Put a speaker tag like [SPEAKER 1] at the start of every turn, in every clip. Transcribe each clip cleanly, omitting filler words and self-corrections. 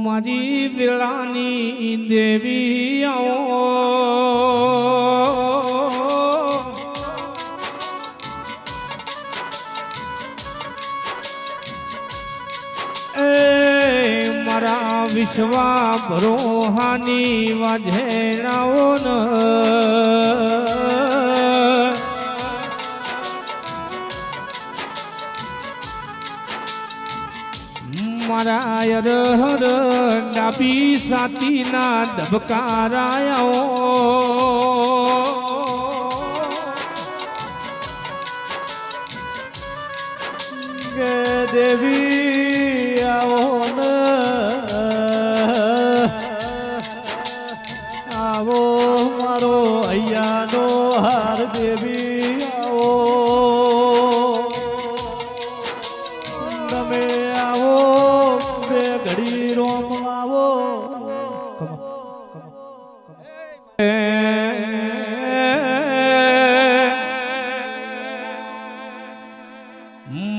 [SPEAKER 1] મારી વેળાની દેવી આવો એ મારા વિશ્વા ભરોહાની વાજેણાઓ ન મારા યર ડાબી સાતીના ધબકારાયો
[SPEAKER 2] ગે દેવી આવો ને આવો મારો અહીંયાનો હાર દેવી આવો તમે આવો બે ઘડી રોમ આવો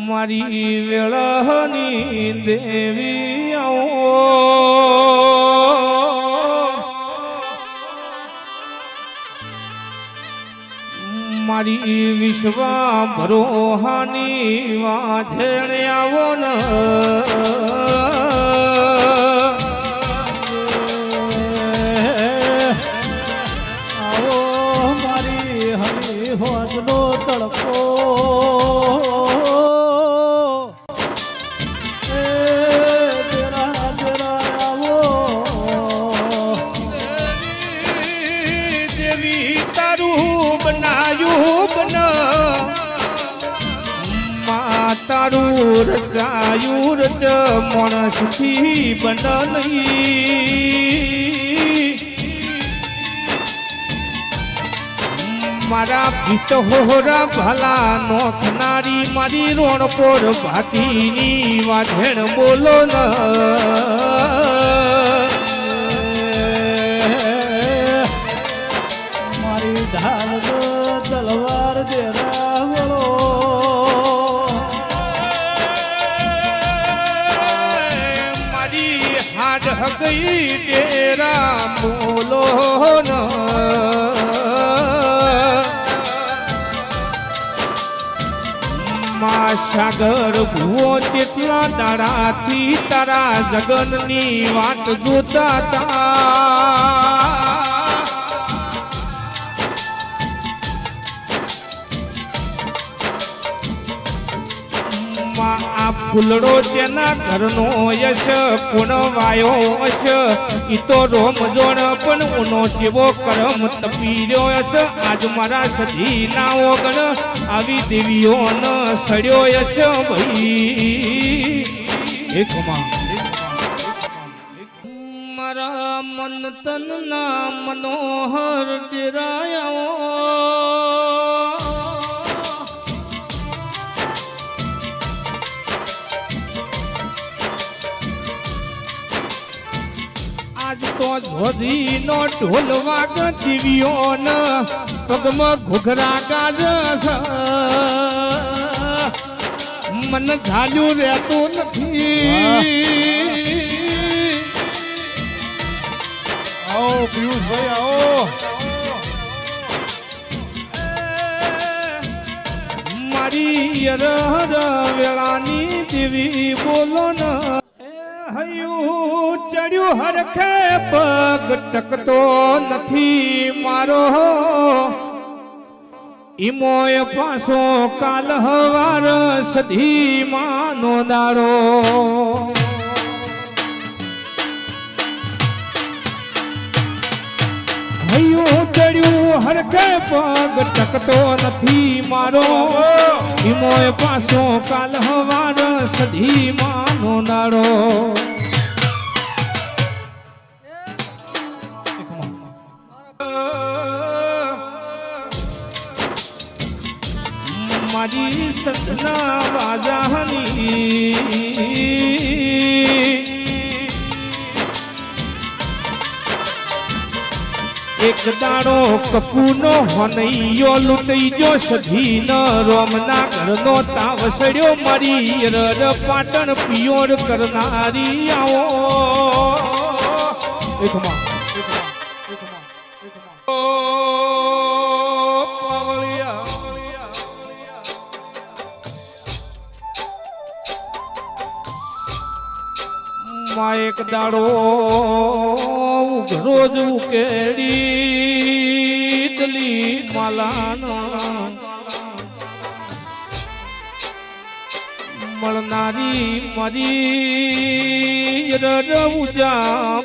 [SPEAKER 1] મારી વેળાની દેવી આવો મારી વિશ્વા ભરોહાની વાજેણે આવો ન
[SPEAKER 2] આવો મારી હરી હોજનો તડકો
[SPEAKER 1] તારું રચાયું રચ માણસથી બન નહીં મારા ભીતહોરા ભલા નોખનારી મારી રોણપોર ભાતીની વાઘેણ બોલો ન
[SPEAKER 2] મારી ઢાલ તલવાર દેરા વળો
[SPEAKER 1] હાડ હગઈ ડેરા બોલો ન માં સાગર ભૂવો કેટલા દાડાથી તારા જગનની વાત જોતા તા આ ફૂલડો તેના ઘરનો યશ પુણવાયો હશ ઈ તો રોમ જોણ પણ ઉનો જેવો કરમ તપી રહ્યો હશ આજ મારા સધી ના ઓગણ આવી દેવીઓ ન સડ્યો યશ ભાઈ એકમાં મારા મન તન ના મનોહર ડેરાયો તો ધોધી નો ઢોલ વાગ જીવ્યો ન પગમાં ઘુઘરા ગાજ મન ઝાલ્યું રહેતું નથી
[SPEAKER 2] આવો પિયુષભાઈ આવો
[SPEAKER 1] મારી યર વેળાની દેવી બોલો ન હયું ચડ્યું હરખે પગ ટકતો નથી મારો ઈમોય પાસો કાલ હવાર સધી માનો દાડો હયું ચડ્યું હરખે પગ ટકતો નથી મારો ઈમોય પાસો કાલ હવાર સધી માનો દાડો મારી સતના વાજાની એક દાડો કપૂનો હનૈયો લૂંટાઈ જો સધી ન રોમના ઘરનો તાવસડ્યો મારી રર પાટણ પિયોર કરનારી આવો ઓ પાવળિયા માં એક દાડો રોજ ઉકેડી દલી માલાના મળનારી મારી રજા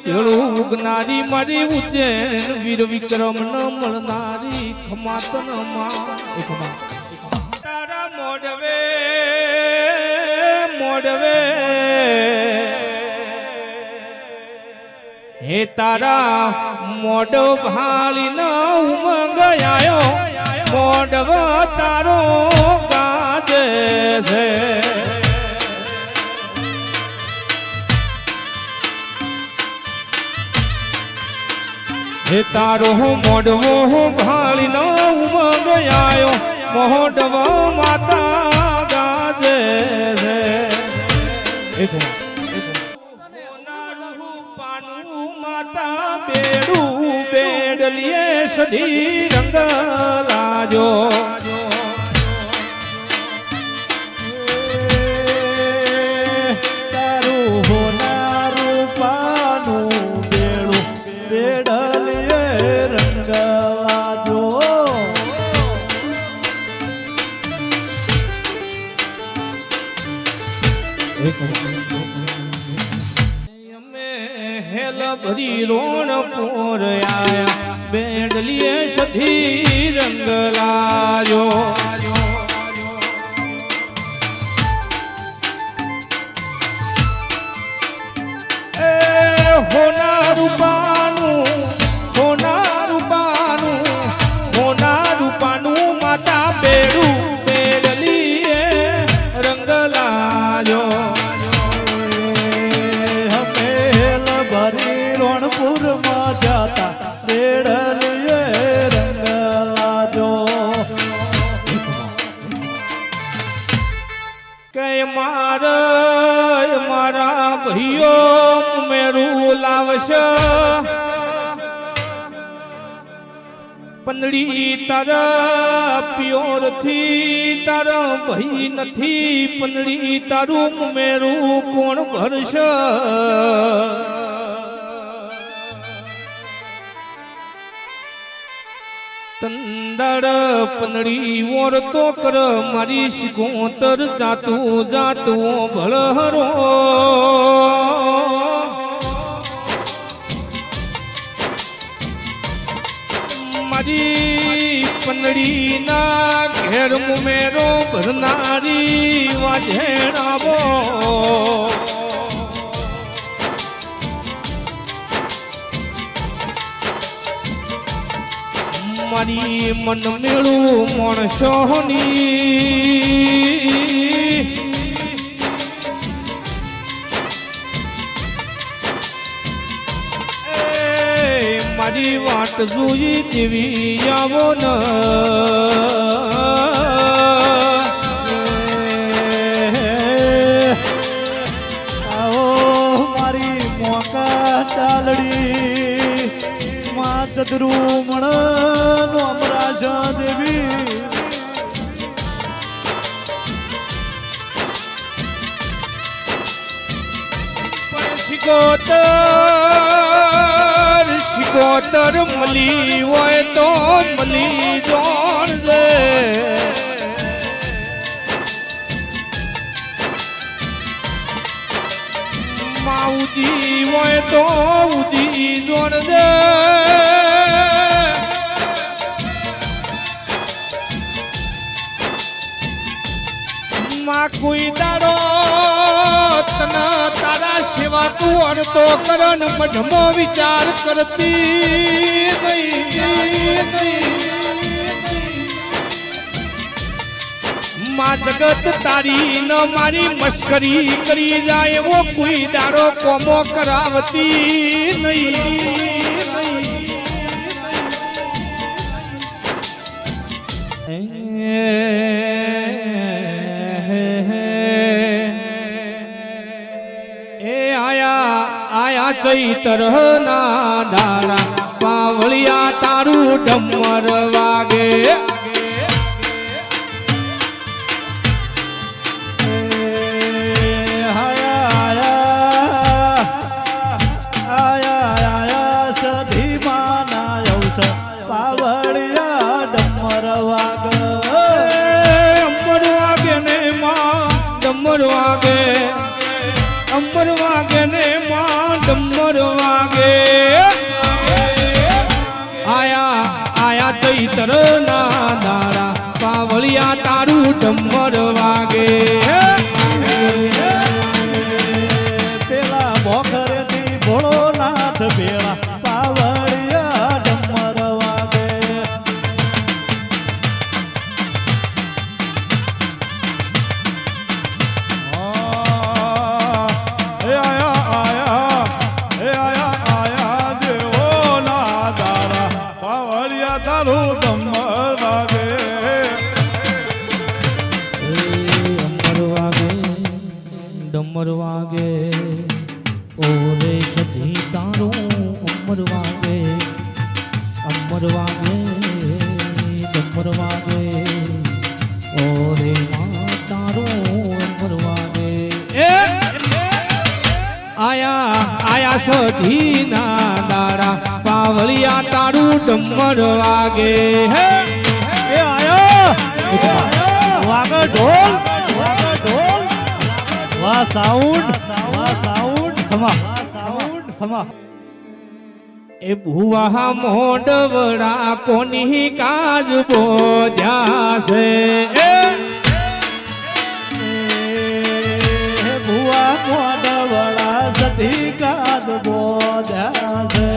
[SPEAKER 1] ભેળું ઉગનારી મારી ઉજ્જૈન વીર વિક્રમ ન મળનારી ખમાતન માં તારા મોડવે મોડવે હે તારા મોઢ ભાળી ન ઉમંગ આયો મોઢવ તારો ગાજે છે હે તારો મોઢવો ભાળી ન ઉમંગ આયો મોઢવ માતા ગાજે છે માતા બેડું બેડલીએ સધી રંગ લાજો
[SPEAKER 2] તારું હોનારું પાનું બેડું બેડલીએ રંગ લાજો
[SPEAKER 1] હેલ ભરી રોણ પોર આયા બેડલીએ સધી રંગ લાજો એ હોનારું પાનું માતા બેડું બેડલીએ રંગ લાજો
[SPEAKER 2] રણપુરમાં જાતા રેડલીએ રંગ લાજો
[SPEAKER 1] કે મારા ભાઈઓ મેરું લાવશે પંદડી તારા પ્યોર થી તારા ભાઈ નથી પંદડી તારું મેરું કોણ ભરશે તંદડ પંદડી ઓર તો કર મારી શિકોતર જાતું ભળહરો મારી પંદડી ના ઘેર મુમેરો ભરનારી વાજેણાવો મારી મન મેળું માણસોની મારી વાટ જોઈ દેવી આવો ન
[SPEAKER 2] આવો મારી મોકા ચાલડી માં ચદરૂમણ નો અમરાજા દેવી
[SPEAKER 1] શિકોતર મળી હોય તો મળી જોડે માઉજી હોય તો ઉજી જોડે માં કોઈ દાડો તને તારા સેવા તું અડતો કરન મઢમો વિચાર કરતી નહીં માં જગત તારી ન મારી મસ્કરી કરી જાય એવો કોઈ દાડો કોમો કરાવતી નહીં આયા ચૈતર ના દાડા પાવળિયા તારું ડમર વાગે ડમર વાગે ને માં ડમર વાગે આયા ચૈતર ના દાડા પાવળિયા તારું ડમર વાગે
[SPEAKER 2] પેલા મોખરેથી ભોળોનાથ ભેળા પાવળિયા ડમર વાગે
[SPEAKER 1] ડમર વાગે ઓરે સધી તારું અમર વાગે ડમર વાગે ઓરે માં તારું અમર વાગે આયા સધી ના દાડા પાવળિયા તારું ડમર વાગે હે
[SPEAKER 2] એ આયો વાગે ઢોલ વાહ સાઉન્ડ ખમા
[SPEAKER 1] એ ભુવા મોડવડા કોની કાજ બોધ્યા છે
[SPEAKER 2] ભુવા મોડવડા સધી કાજ બોધ્યા છે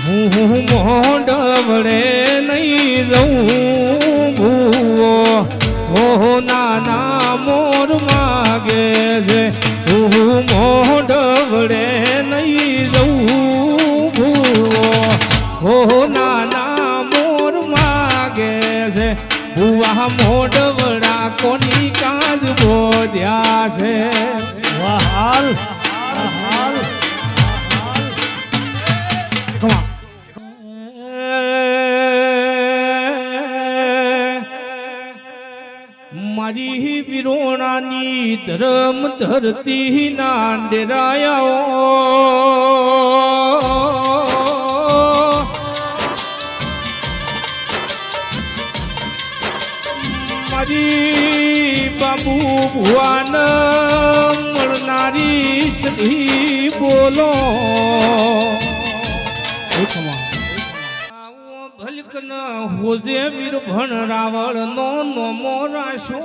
[SPEAKER 1] હું મોડવડે નહીં જઉં ભૂવો ઓહો નાના મોર માગે છે હું મોડવડે નહીં જઉં ભૂવો ઓહો નાના મોર માગે છે ભુવા મોડવડા કોની કાજ બોધ્યા છે
[SPEAKER 2] વાહ હાલ
[SPEAKER 1] મારી વિરોણાની ધર્મ ધરતી ના ડેરાયા મારી બાબુ ભુવાન મળનારી સધી બોલો ભલકન હોજે વીર ભણ રાવળ નો નમો રાશો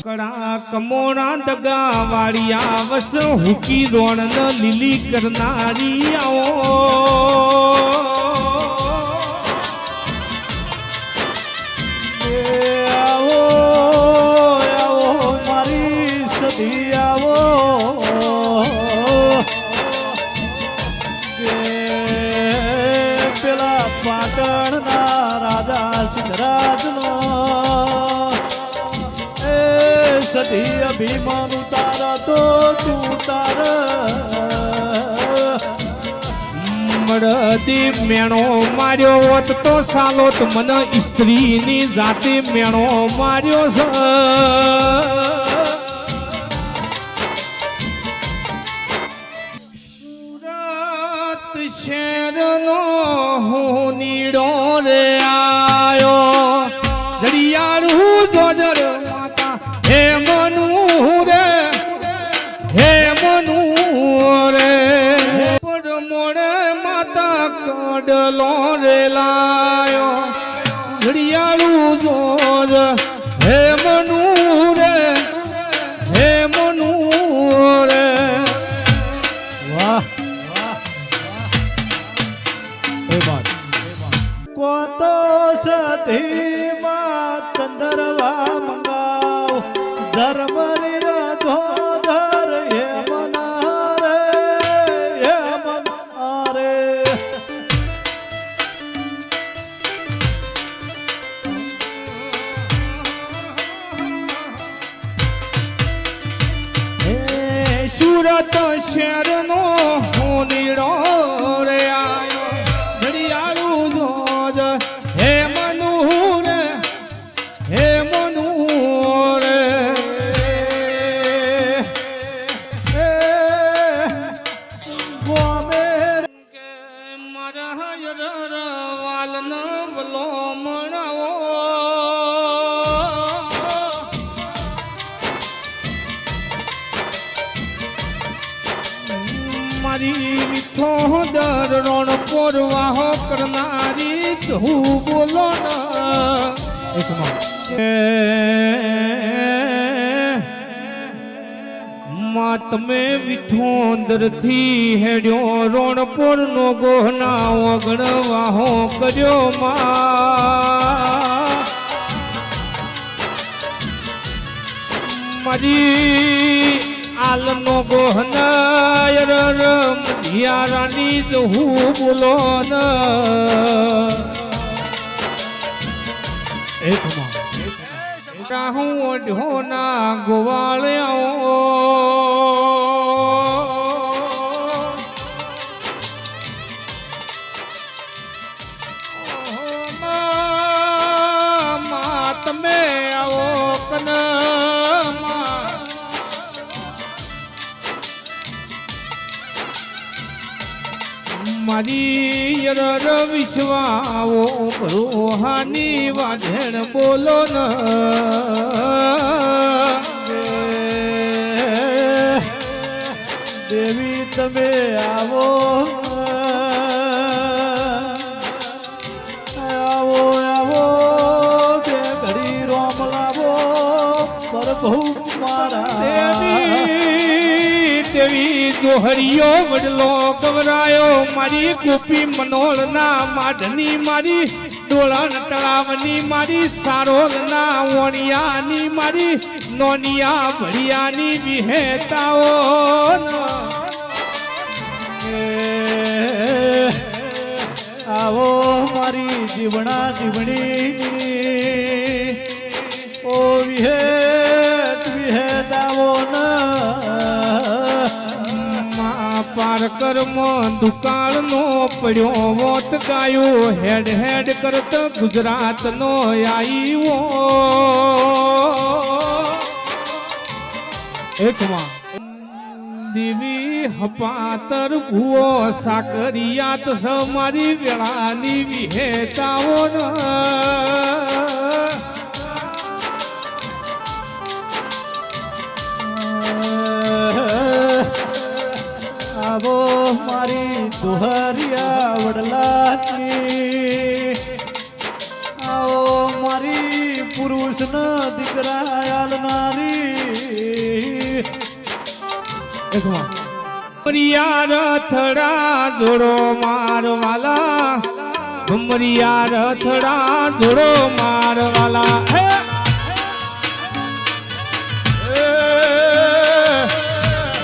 [SPEAKER 1] કડા કમોણા દગા વાળિયા વસ હુકી રોણ ન લીલી કરનારી આવો
[SPEAKER 2] પેલા પાટણના રાજા સિદ્ધરાજનો એ સધી અભિમાન તારા તો તું તાર
[SPEAKER 1] મળતી મેણો માર્યો હોત તો સાલોત મન સ્ત્રીની જાતે મેણો માર્યો છે શેરનો હું નીડો રે આયો જડિયાળું જોજર માતા હે મનુ રે પર મોડે માતા કડલો રે લાયો જડિયાળું જોજ હે મનુ રે
[SPEAKER 2] વાહ કોતો સધીમાં ચંદરવા મંગાવ ધર્મની રાધો ધર હે મના રે હે
[SPEAKER 1] સુરત શહેરનો હું નીડો રે આયો ઘડિયાળું જોજ હે મનુ રે હે મનુ રે મારા હયર વાલન વલો મણાવો મારી મીઠો દર રોણ પોરવાહો કરનારી હું બોલો માં તમે વિઠો અંદરથી હેડ્યો રોણપોર નો ગોહના ઓગણ વાહો કર્યો માં મારી આલનો ગોહના રાની જ હું બોલો ન હું ઓઢોના ગોવાળ્યાઓ તમે આવો કન મારી યર વિશ્વાઓ રોહાની વાઢેણ બોલો ન
[SPEAKER 2] દેવી તમે આવો આવો આવો બે ઘડી રોમ લાવો પ્રભુ મારા
[SPEAKER 1] દેવી જોહરિયો વડલો ગવરાયો મારી ગોપી મનોળના માઢની મારી ડોળણ તળાવની મારી સારોલના વણિયાની મારી નોનિયા ભરિયાની વિહેતાઓ
[SPEAKER 2] આવો મારી જીવણા જીવણી ઓ વિહેત વિહેતાવો
[SPEAKER 1] પારકર દુકાળ નો પડ્યો વોટ ગાયો હેડ હેડ કરત ગુજરાત નો આવ્યો એકમાં દેવી હપાતર ભૂવો સાકરિયાત મારી વેળાની વિહેતાઓ
[SPEAKER 2] આવો મારી દુહરિયા વડલાની આવો મારી પુરુષના દીકરા આલનારી
[SPEAKER 1] ભમરિયા રથડા જોડો મારવાલા ભમરિયા રથડા જોડો મારવાલા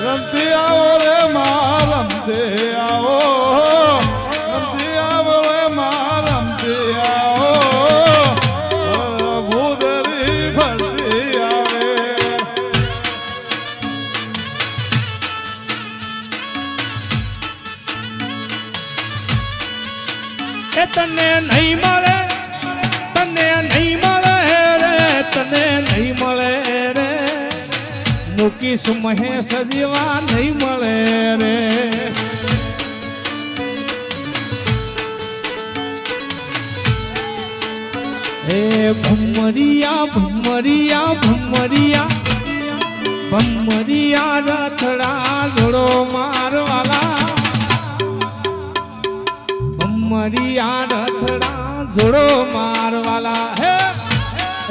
[SPEAKER 2] રમતી આવો રે માં રમતી આવો રમતી આવો રે માં રમતી આવો ભૂદરી ફરતી આવે
[SPEAKER 1] એ તને નહીં મળે તને નહીં મળે રે તને નહીં મળે રે મુકીશ મહેશ જેવા નહીં મળે રે હે ભમરિયા ભમરિયા ભમરિયા ભમરિયા રથડા જોડો મારવાલા ભમરિયા રથડા જોડો મારવાલા હે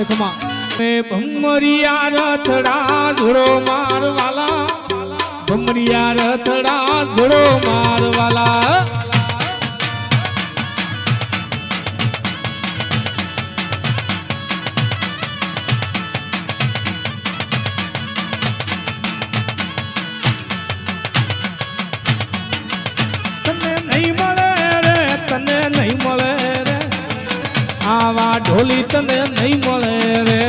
[SPEAKER 1] એકમાં ભમરિયા રથડા જોડો મારવાલા ભમરિયા રથડા જોડો મારવાલા તને નહીં મળે રે તને નહીં મળે રે આવા ઢોલી તને નહીં મળે રે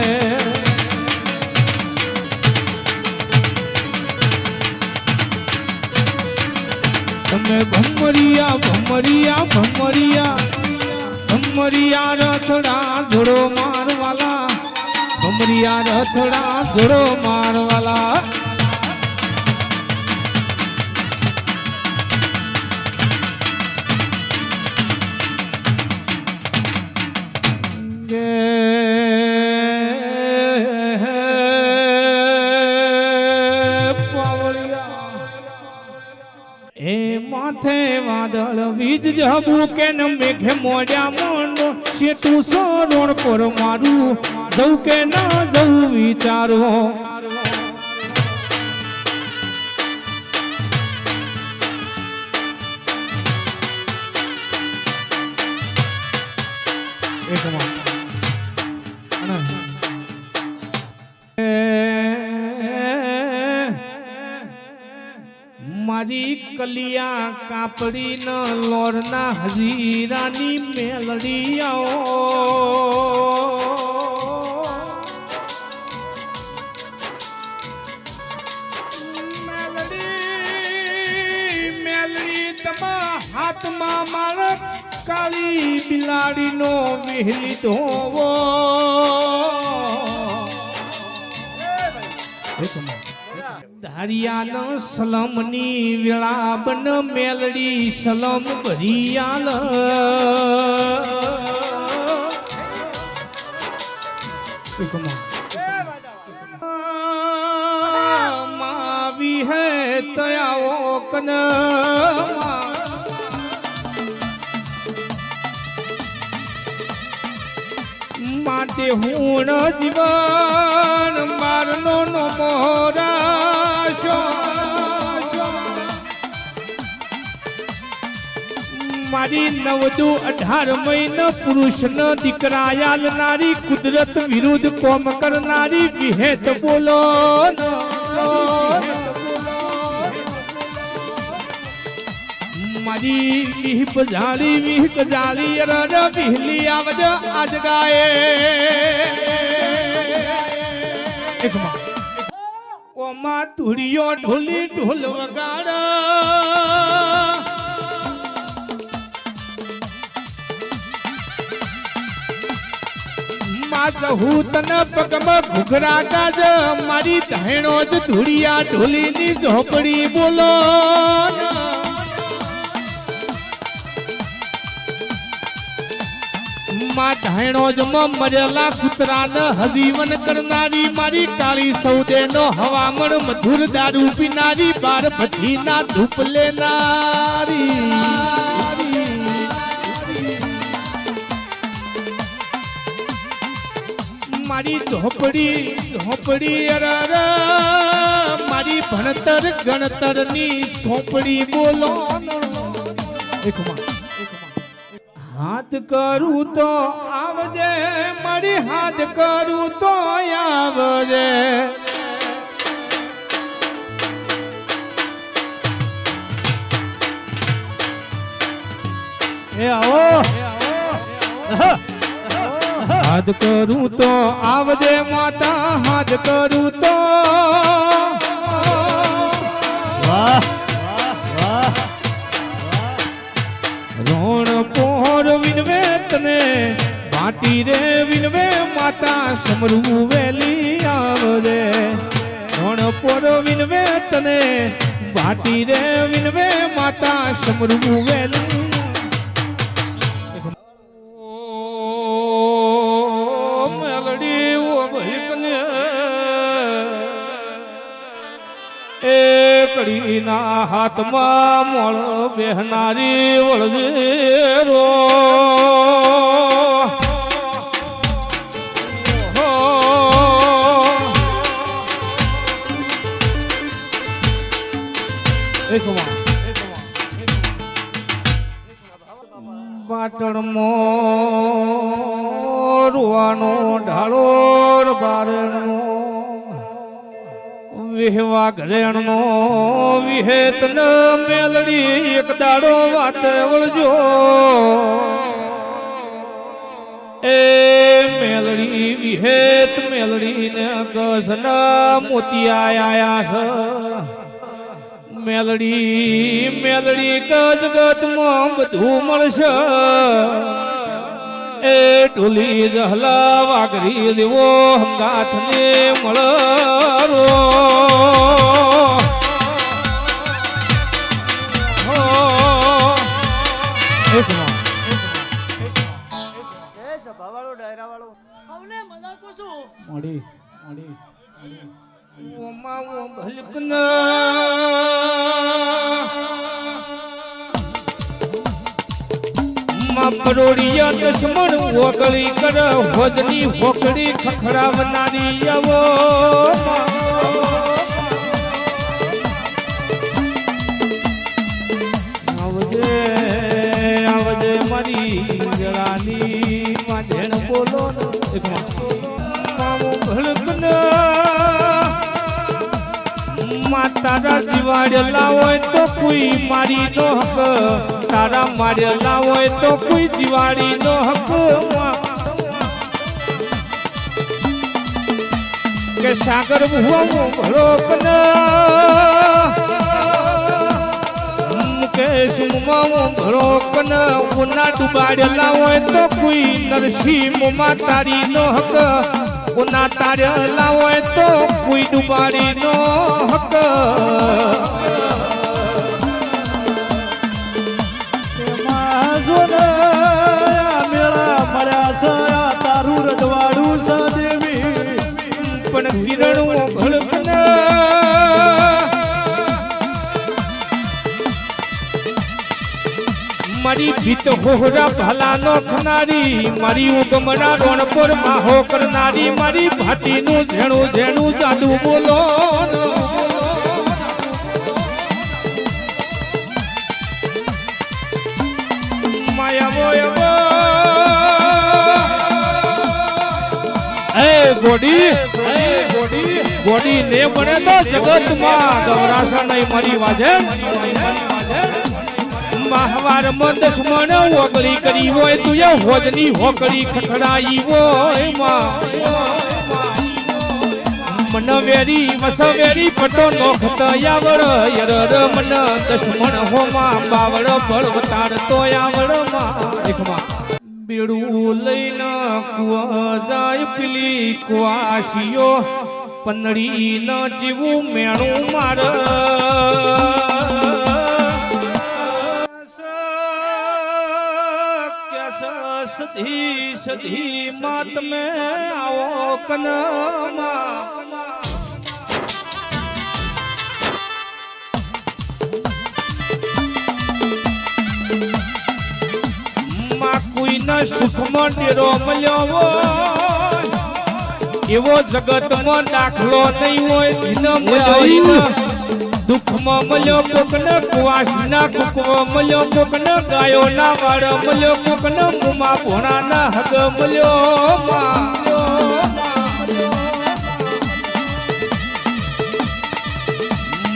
[SPEAKER 1] તમે ભમરિયા ભમરિયા ભમરિયા ભમરિયા રથડા ધોળો મારવાલા ભમરિયા રથડા ધોળો મારવાલા માથે વાદળ વીજ જબુ કે ન મેઘે મોડ્યા મોંડો શેતું સોરોણ પર મારું જવું કે ન જવું વિચારો મારી કલિયા કાપડી ન લોરના હજીરાની મેલડી મેલડી તમા હાથમાં મારા કાળી બિલાડીનો વહેલી ધોવો ધારિયાનો સલમની વેળા બન મેલડી સલમ ભરિયાલ માવી હે તયાઓ કન માટે હું જીવન મારનો નો મોરા મારી 9-18 મહિના પુરુષ ન દીકરાયાલ નારી કુદરત વિરુદ્ધ કોમ કરનારી વિહેત બોલો મારી વિહ જાળી રડ વિહલી આવજ આજ ગાય ઓમાં ધૂળિયો ઢોલી ઢોલ વગાડ હું તને પગમાં ઘૂઘરા કાજ મારી ધૈણો જ ધૂળિયા ઢોલીની ઝોપડી બોલો માં ધાયણો જ મરેલા કૂતરાને હજીવન કરનારી મારી કાળી સૌદેનો હવામણ મધુર દારૂ પીનારી બાર ભઠ્ઠીના ધૂપ લેનારી મારી ઝોપડી મારી ભણતર ગણતરની ઝોપડી બોલો હાથ કરું તો આવજે મારી હાથ કરું તો આવજે
[SPEAKER 2] એ આવો
[SPEAKER 1] હાથ કરું તો આવજે માતા હાથ કરું તો
[SPEAKER 2] વાહ
[SPEAKER 1] રોણ પોર વિનવે તને માટી રે વિનવે માતા સમરું વેલી આવજે રોણ પોર વિનવે તને માટી રે વિનવે માતા સમરું વેલી મેલડી ઓ ભઈકને એ કડીના હાથમાં મોળ બેહનારી વળજે રો પાટણમો રૂવાનો ઢાળો બારણનો વિહવા ઘરેણનો વિહેત ન મેલડી એક દાડો વાત વળજો એ મેલડી વિહેત મેલડી ને કસના મોતિયા આયા છે મેલડી મેલડી જગતમાં બધું મળશે એ ઢોલી જહલા વાઘરી દેવો હંગાથને મળરો
[SPEAKER 2] મોડી
[SPEAKER 1] ઓમાવો ભલકના પરોડિયા દુશ્મન ઓગળી કર હોદની હોકડી ખખડાવનારી આવો આવજે આવજે મારી જળાની માધેણ બોલો માવો ભલકના તારા જીવાડેલા હોય તો કોઈ મારી નો હક તારા મારેલા હોય તો કોઈ જીવાડી નો હક કે સાગર ભુવો ભલો કે સુમો ભલો ઉના ડુબાડેલા હોય તો કોઈ નરસિંહ માં તારી નો હક ઉના તારેલા હોય તો કોઈ ડુબાડી નો હક
[SPEAKER 2] મેળા મળ્યા છે તારું રજવાડું છે દેવી
[SPEAKER 1] પણ કિરણો ભળકને મારી ભીત હોહરા ભલાનો ખનારી મારી ઉગમણા રોણપોર માહો કરનારી મારી ભાટીનું ઝેણું ઝેણું જાદુ બોલો ગોડી ને બને તો જગતમાં ગવરાશા નહીં મારી વાજે મહાવાર માં દુશ્મન ઓગળી કરી હોય તું એ હોજની હોકડી ખખડાઈ હોય મન વેરી વસવેરી પટો નોખત આવડ યરર મન દુશ્મન હોમાં બાવળ બળવતાર તો આવડ માં બેડું લઈને કુવા જાય પેલી કુવાશીઓ પંદડી ન જીવું મેણું માર સધી સધી માત મે આવો કનમાં સુખમાં ડેરો મળ્યો એવો જગતમાં દાખલો નહીં હોય દુઃખમાં મળ્યો કોકને કુવાસના કુકવો મળ્યો કોકને ગાયોના વાળ મળ્યો કોકને મુમા ભોણાના હગ મળ્યો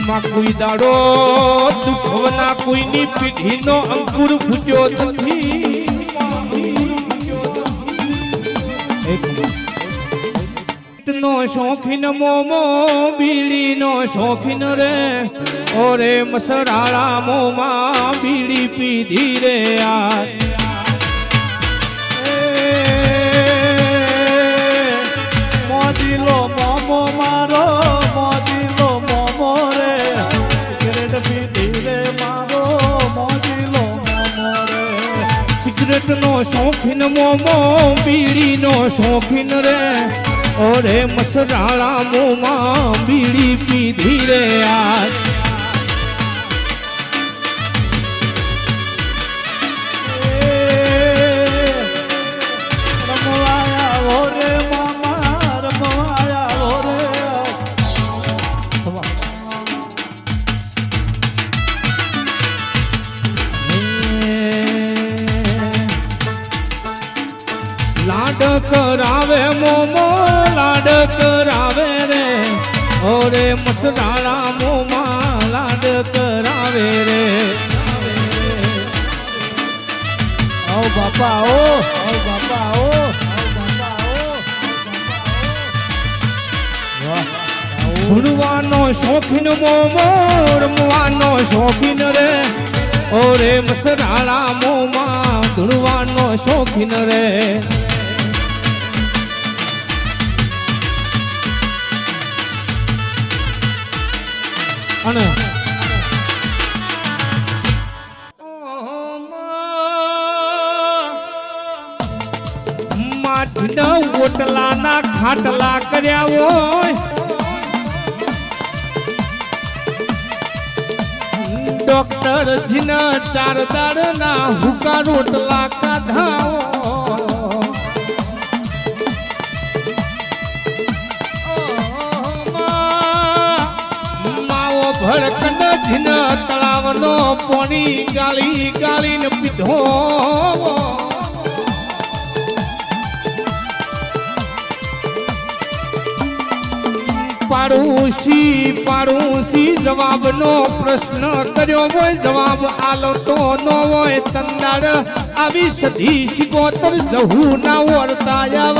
[SPEAKER 1] માં કોઈ દાડો દુઃખવના કોઈની પીઠીનો અંકુર ફૂટ્યો નથી નો શોખીન મોમો બીડી નો શોખીન રે ઓરે મસરાળા મોમાં બીડી પીધી રે યાર
[SPEAKER 2] મોજીલો મોમો મારો મોજીલો મોમો રે સિગરેટ પીધી રે મારો મોજીલો મોમો રે
[SPEAKER 1] સિગરેટ નો શોખીન મોમો બીડી નો શોખીન રે ઓરે મસરાળા મોમાં બીડી પીધી રે યાર
[SPEAKER 2] રમવાયા ઓરે મામા રમવાયા ઓરે
[SPEAKER 1] લાડ કરાવે મોમો લાડ કરાવે રે ઓરે મસરાળા મોમાં લાડ કરાવે રે
[SPEAKER 2] ઓ બાપા ઓ બાપા ઓ વાહ
[SPEAKER 1] ધૂળવાનો શોખીન મોમો રમવાનો શોખીન રે ઓરે મસરાળા મોમાં ધૂળવાનો શોખીન રે અને માટીના ઓટલાના ખાટલા કર્યા હોય ડોક્ટર જીના ચાર દાડના હુકા રોટલા કાઢાઓ માવો ભડકન જીના તળાવનો પોણી ગાળી ગાળીને પીધો પાડોશી જવાબનો પ્રશ્ન કર્યો હોય જવાબ આલો તો નો હોય તંદાડ આવી સધી શિકોતર જહુ ના વર્તાય